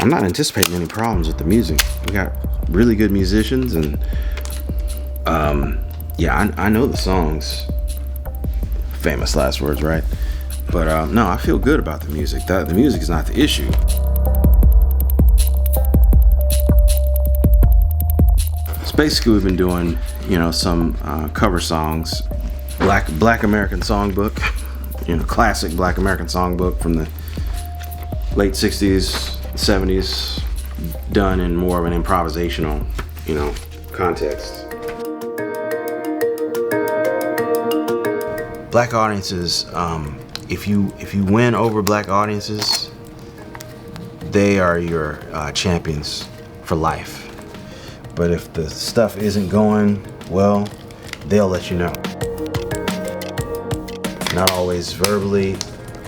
I'm not anticipating any problems with the music. We got really good musicians, and yeah, I know the songs. Famous last words, right? But no, I feel good about the music. The music is not the issue. So basically, we've been doing, some cover songs, Black American Songbook, classic Black American Songbook from the late 60s, 70s, done in more of an improvisational, context. Black audiences, if you win over black audiences, they are your champions for life. But if the stuff isn't going well, they'll let you know. Not always verbally,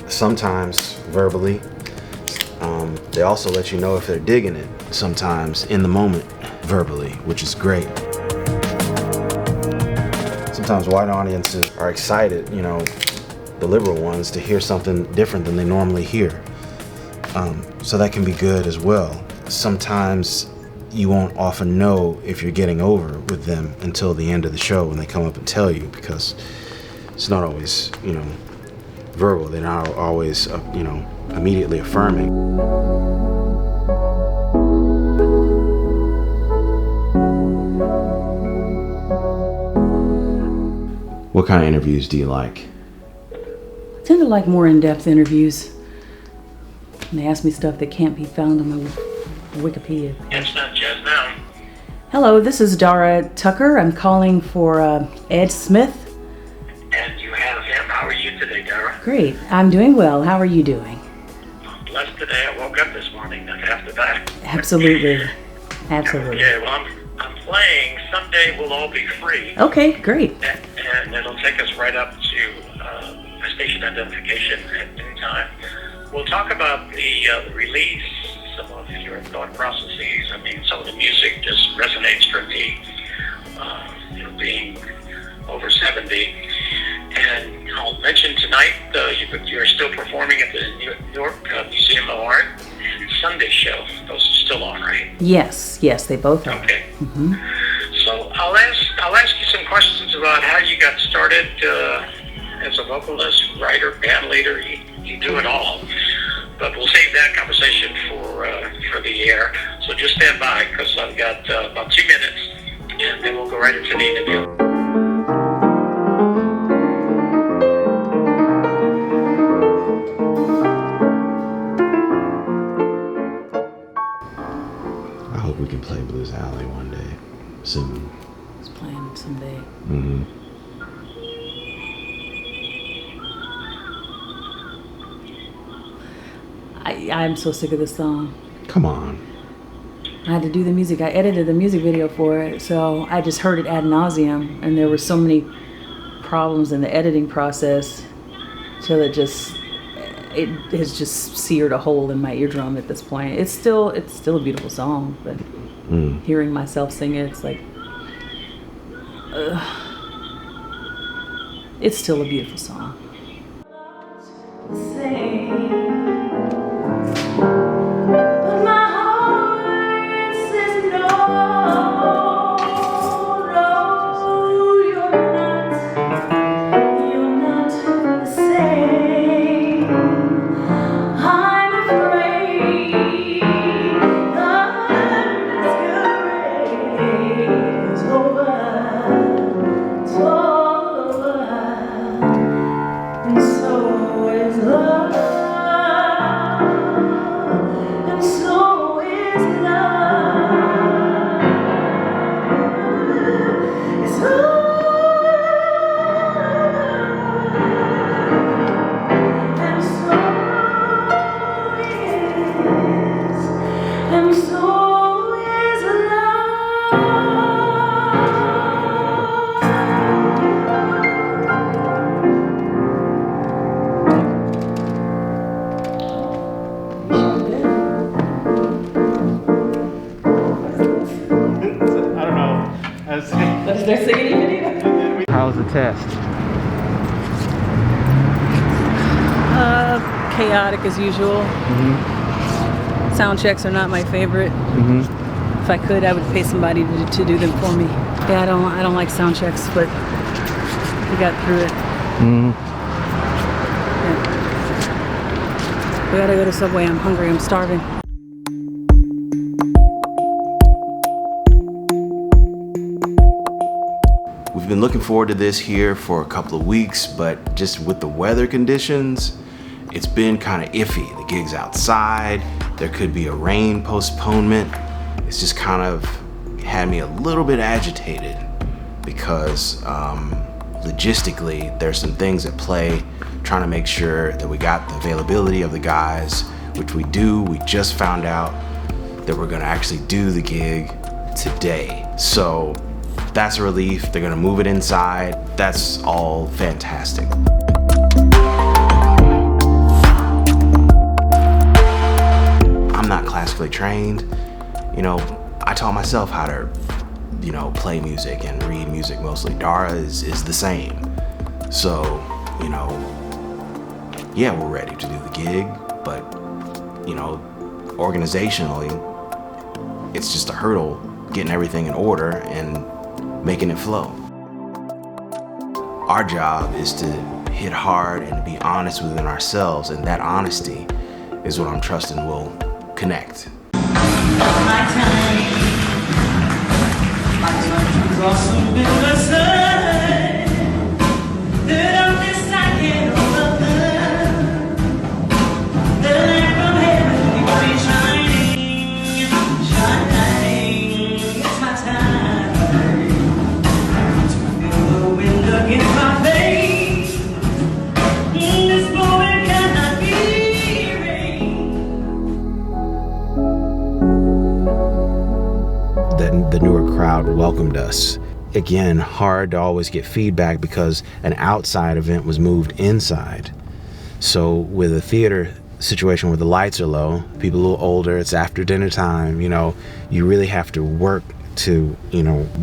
sometimes verbally. They also let you know if they're digging it, sometimes in the moment, verbally, which is great. Sometimes white audiences are excited, the liberal ones, to hear something different than they normally hear. So that can be good as well. Sometimes you won't often know if you're getting over with them until the end of the show when they come up and tell you, because it's not always, verbal. They're not always, immediately affirming. What kind of interviews do you like? I tend to like more in-depth interviews. And they ask me stuff that can't be found on the Wikipedia. It's not just now. Hello, this is Dara Tucker. I'm calling for Ed Smith. And you have him. How are you today, Dara? Great. I'm doing well. How are you doing? I'm blessed today. I woke up this morning. That's half the battle. Absolutely. Absolutely. Okay, well, I'm playing Someday We'll All Be Free. Okay, great. And it'll take us right up to a station identification at noon time. We'll talk about the release, some of your thought processes. I mean, some of the music just resonates for me, being over 70. And I'll mention tonight, you're still performing at the New York Museum of Art and Sunday show. Those are still on, right? Yes, they both are. Okay. Mm-hmm. So I'll ask you some questions about how you got started as a vocalist, writer, band leader. You do it all. But we'll save that conversation for the air. So just stand by, because I've got about 2 minutes, and then we'll go right into the interview. I hope we can play Blues Alley one day, soon. It's playing someday. Mm-hmm. I'm so sick of this song. Come on. I had to do the music. I edited the music video for it, so I just heard it ad nauseum, and there were so many problems in the editing process till it has just seared a hole in my eardrum at this point. It's still a beautiful song, but hearing myself sing it, it's like, it's still a beautiful song. Is there singing video? How was the test? Chaotic as usual. Mm-hmm. Sound checks are not my favorite. If I could, I would pay somebody to do them for me. Yeah, I don't like sound checks, but we got through it. Yeah. We gotta go to Subway. I'm hungry. I'm starving. We've been looking forward to this here for a couple of weeks, but just with the weather conditions, it's been kind of iffy. The gig's outside. There could be a rain postponement. It's just kind of had me a little bit agitated because logistically there's some things at play, trying to make sure that we got the availability of the guys, which we do. We just found out that we're gonna actually do the gig today. So that's a relief. They're gonna move it inside. That's all fantastic. I'm not classically trained. I taught myself how to, play music and read music mostly. Dara is the same. So, yeah, we're ready to do the gig, but, organizationally, it's just a hurdle getting everything in order and making it flow. Our job is to hit hard and to be honest within ourselves, and that honesty is what I'm trusting will connect. My time crossing the side, the darkness I can't overcome, the light from heaven keeps me shining, it's my time to feel the wind against my face, this moment cannot be The newer crowd welcomed us. Again, hard to always get feedback because an outside event was moved inside. So with a theater situation where the lights are low, people a little older, it's after dinner time, you really have to work to,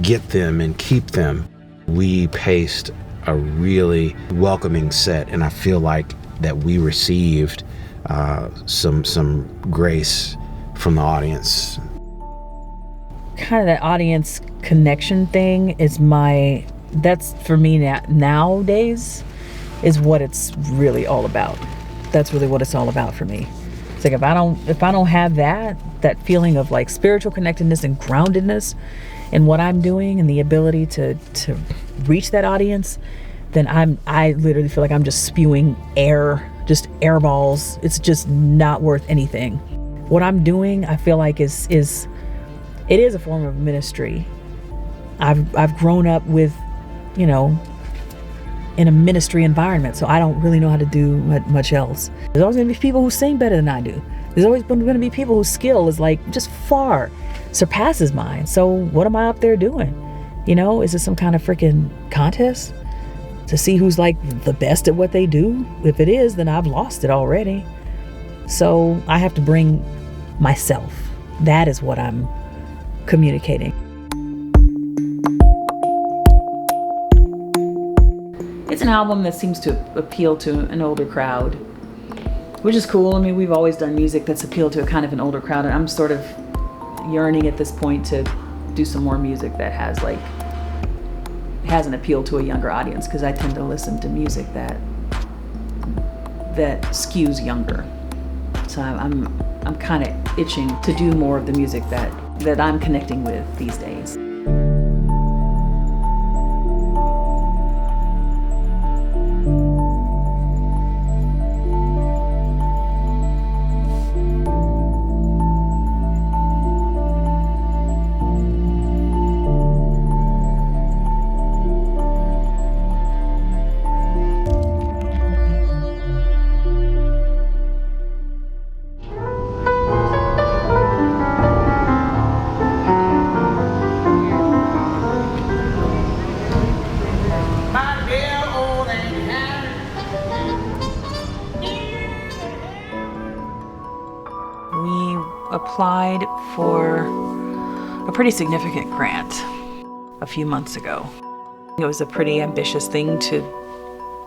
get them and keep them. We paced a really welcoming set, and I feel like that we received some grace from the audience. Kind of that audience connection thing that's for me nowadays is what it's really all about. That's really what it's all about for me. It's like if I don't have that feeling of like spiritual connectedness and groundedness in what I'm doing and the ability to reach that audience, then I literally feel like I'm just spewing just air balls. It's just not worth anything. What I'm doing, I feel like it is a form of ministry. I've grown up with, in a ministry environment, so I don't really know how to do much else. There's always gonna be people who sing better than I do. There's always gonna be people whose skill is like just far surpasses mine. So what am I up there doing? Is it some kind of freaking contest to see who's like the best at what they do? If it is, then I've lost it already. So I have to bring myself. That is what I'm communicating. It's an album that seems to appeal to an older crowd, which is cool. I mean, we've always done music that's appealed to a kind of an older crowd, and I'm sort of yearning at this point to do some more music that has an appeal to a younger audience, because I tend to listen to music that skews younger. So I'm kind of itching to do more of the music that I'm connecting with these days. Applied for a pretty significant grant a few months ago. It was a pretty ambitious thing to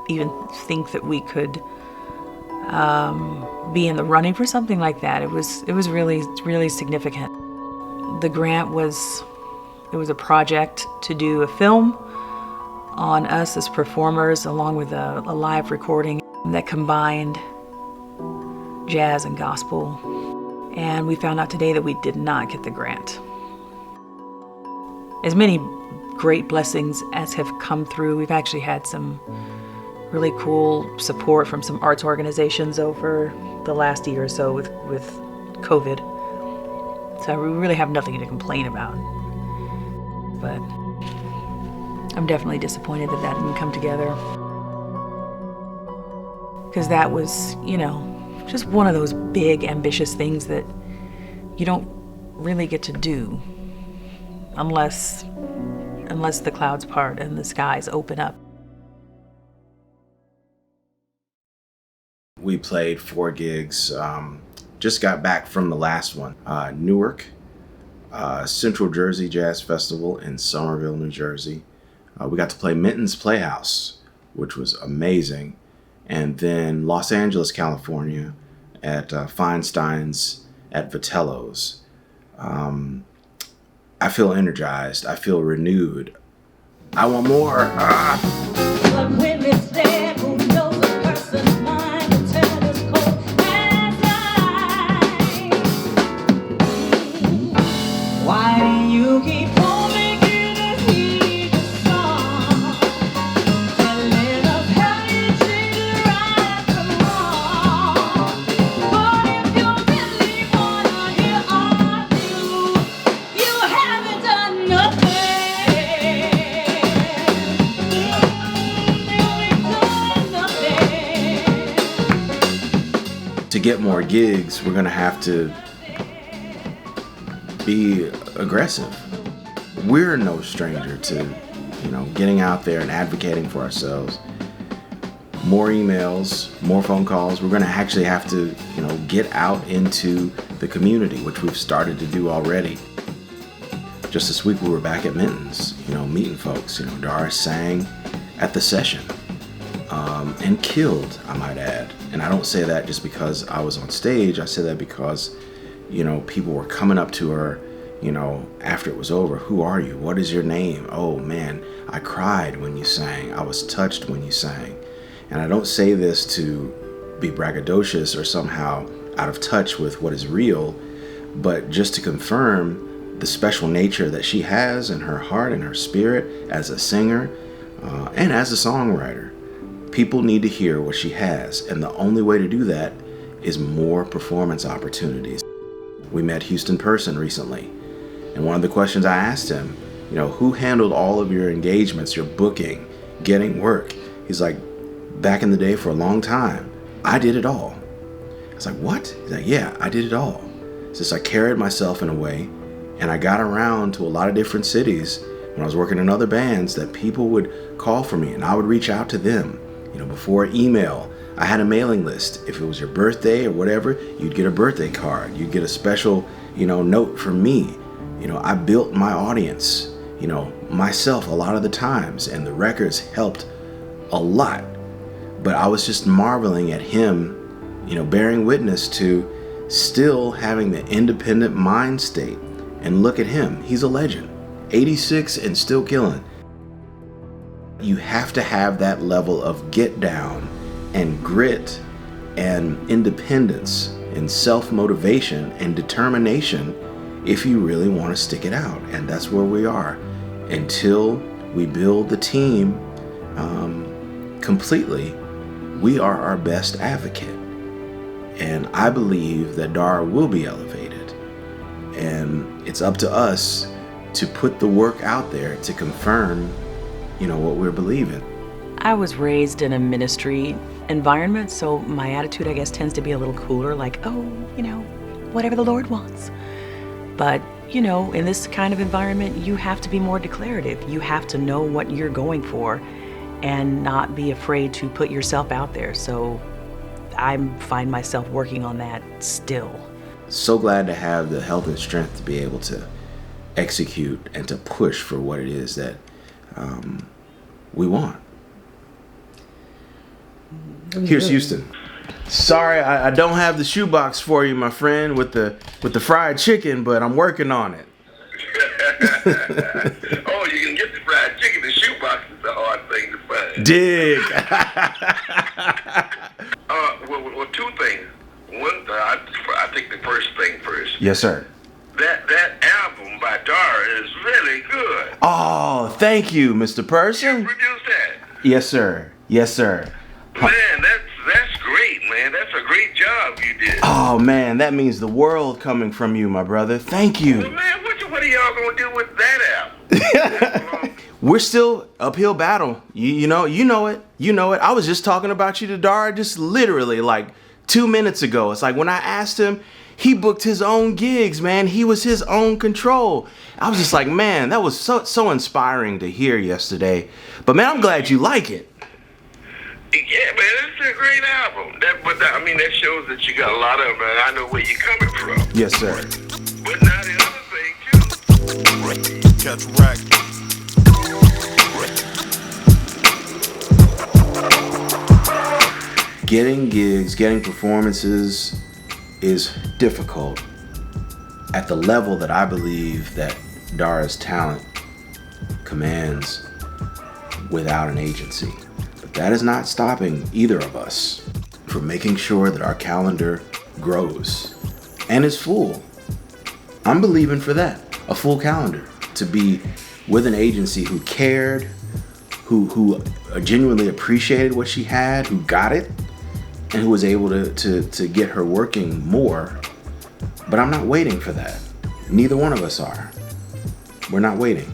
even think that we could be in the running for something like that. It was really, really significant. The grant was a project to do a film on us as performers, along with a live recording that combined jazz and gospel. And we found out today that we did not get the grant. As many great blessings as have come through, we've actually had some really cool support from some arts organizations over the last year or so with COVID. So we really have nothing to complain about. But I'm definitely disappointed that that didn't come together. Because that was, just one of those big, ambitious things that you don't really get to do unless the clouds part and the skies open up. We played 4 gigs, just got back from the last one. Newark, Central Jersey Jazz Festival in Somerville, New Jersey. We got to play Minton's Playhouse, which was amazing. And then Los Angeles, California at Feinstein's at Vitello's. I feel energized. I feel renewed. I want more. But when it's there, who knows a person's mind will turn as cold as ice. Why do you keep on making us hear the song? Telling us how you treat right from wrong. But if you really wanna hear our view, you haven't done nothing. To get more gigs, we're gonna have to be aggressive. We're no stranger to, getting out there and advocating for ourselves. More emails, more phone calls. We're gonna actually have to, get out into the community, which we've started to do already. Just this week we were back at Minton's, meeting folks. Dara sang at the session. And killed, I might add. And I don't say that just because I was on stage. I say that because, people were coming up to her, after it was over. Who are you? What is your name? Oh man, I cried when you sang. I was touched when you sang. And I don't say this to be braggadocious or somehow out of touch with what is real, but just to confirm the special nature that she has in her heart and her spirit as a singer and as a songwriter. People need to hear what she has, and the only way to do that is more performance opportunities. We met Houston Person recently, and one of the questions I asked him, who handled all of your engagements, your booking, getting work? He's like, back in the day for a long time, I did it all. I was like, what? He's like, yeah, I did it all. It's just I carried myself in a way, and I got around to a lot of different cities when I was working in other bands that people would call for me, and I would reach out to them. Before email, I had a mailing list. If it was your birthday or whatever, you'd get a birthday card. You'd get a special, note from me. I built my audience, myself a lot of the times, and the records helped a lot. But I was just marveling at him, bearing witness to still having the independent mind state. And look at him, he's a legend. 86 and still killing. You have to have that level of get down and grit and independence and self-motivation and determination if you really want to stick it out. And that's where we are until we build the team completely. We are our best advocate. And I believe that Dara will be elevated. And it's up to us to put the work out there to confirm what we're believing. I was raised in a ministry environment, so my attitude, I guess, tends to be a little cooler, like, whatever the Lord wants. But, in this kind of environment, you have to be more declarative. You have to know what you're going for and not be afraid to put yourself out there. So I find myself working on that still. So glad to have the health and strength to be able to execute and to push for what it is that we want. Here's Houston. Sorry, I don't have the shoebox for you, my friend, with the fried chicken, but I'm working on it. Oh, you can get the fried chicken. The shoebox is a hard thing to find. Dig. Well, two things. One, I think the first thing first. Yes, sir. That album by Dara is really good. Oh, thank you, Mr. Person. You produced that? Yes, sir. Yes, sir. Man, that's great, man. That's a great job you did. Oh, man, that means the world coming from you, my brother. Thank Well, you. man, what are y'all gonna do with that album? We're still uphill battle. You know it. You know it. I was just talking about you to Dara just literally like 2 minutes ago. It's like when I asked him, he booked his own gigs, man. He was his own control. I was just like, man, that was so inspiring to hear yesterday. But man, I'm glad you like it. Yeah, man, it's a great album. That shows that you got a lot of them, and I know where you're coming from. Yes, sir. But now the other thing too. Catch rack. Getting gigs, getting performances is difficult at the level that I believe that Dara's talent commands without an agency. But that is not stopping either of us from making sure that our calendar grows and is full. I'm believing for that, a full calendar, to be with an agency who cared, who genuinely appreciated what she had, who got it, and who was able to get her working more. But I'm not waiting for that. Neither one of us are. We're not waiting.